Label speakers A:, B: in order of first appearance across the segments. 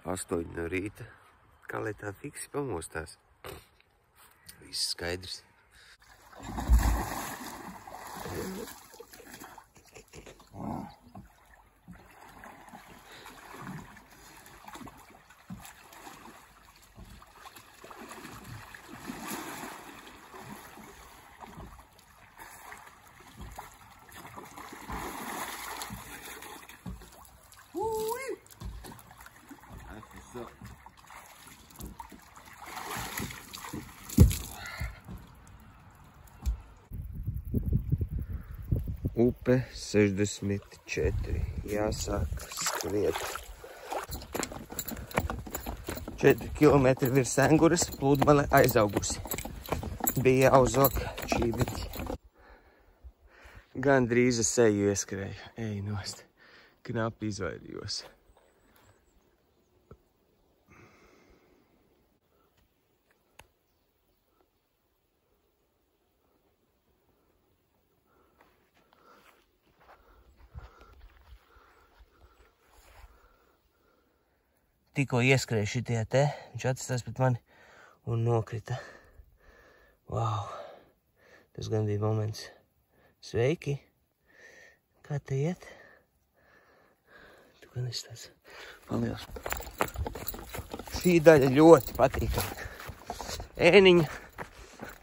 A: 8 no rīta. Kā lai tā fiksi pamostās? Viss skaidrs. Upe 64. Jāsāk skriet. 4 kilometri virs Senguras, pludmale aizaugusi. Bija jāuzok čībiķi. Gandrīz es seju ieskrēju. Ej nost. Knapi izvairījos. Tikko ieskrēju šitie te, viņš atstās pret mani un nokrita. Vau, tas gan bija moments. Sveiki! Kā te iet? Tu gan esi tāds paliels. Šī daļa ļoti patīkama. Ēniņa,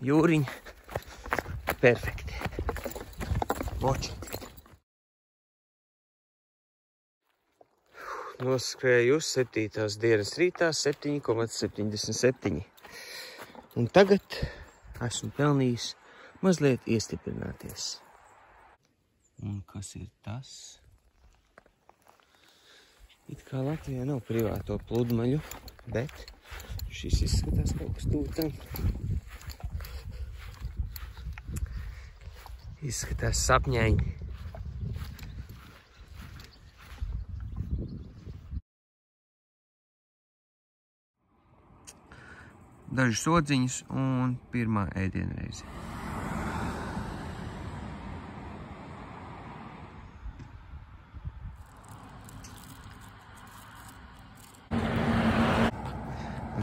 A: jūriņa, perfekti. Moči. Noskrēju uz 7. dienas rītā 7,77. Un tagad esmu pelnījis mazliet iestiprināties. Un kas ir tas? It kā Latvijā nav privāto pludmaļu, bet šis izskatās kaut kas tūtam. Izskatās sapņaini. Daži sodziņus un pirmā ēdienreize.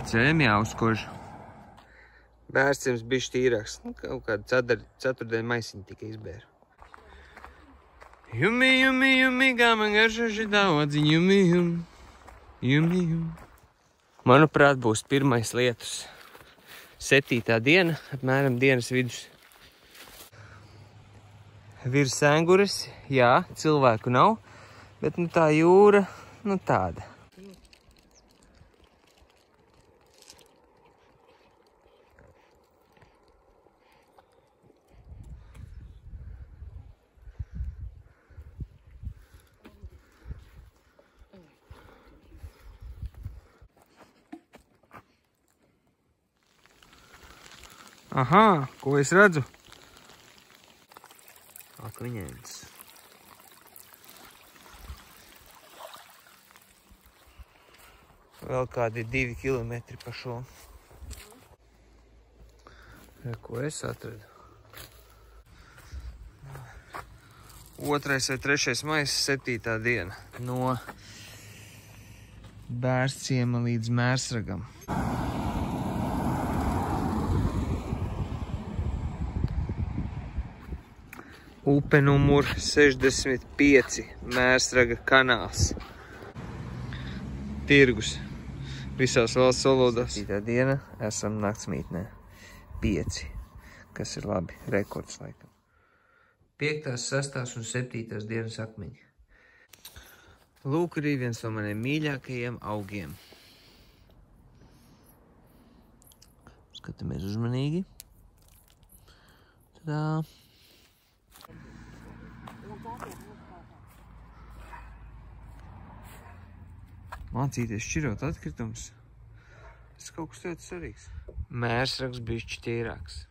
A: Ceļam jāuzkož. Bērciems bišķi tīrāks. Kaut kādu ceturtdienu maisiņu tikai izbēru. Jumi, jumi, jumi, kā man garšo šitā odziņa. Jumi, jumi, jumi, jumi. Manuprāt, būs pirmais lietus. 7. diena, apmēram dienas vidus. Virs Senguras, jā, cilvēku nav, bet nu tā jūra, nu tāda. Aha, ko es redzu? Akviņēns. Vēl kādi 2 kilometri pa šo. Ko es atradu? 2. vai 3. maijs, 7. diena. No Bērciema līdz Mērsragam. Upe numur 65, Mērsraga kanāls. Tirgus visās valsts valodās. 7. diena esam naktsmītnē. 5, kas ir labi, rekords laikam. 5., 6. un 7. dienas akmeņi. Lūk, arī viens no maniem mīļākajiem augiem. Skatāmies uzmanīgi. Tā. Mācīties šķirot atkritumus. Tas kaut kas ļoti svarīgs. Mērsrags bišķi tīrāks.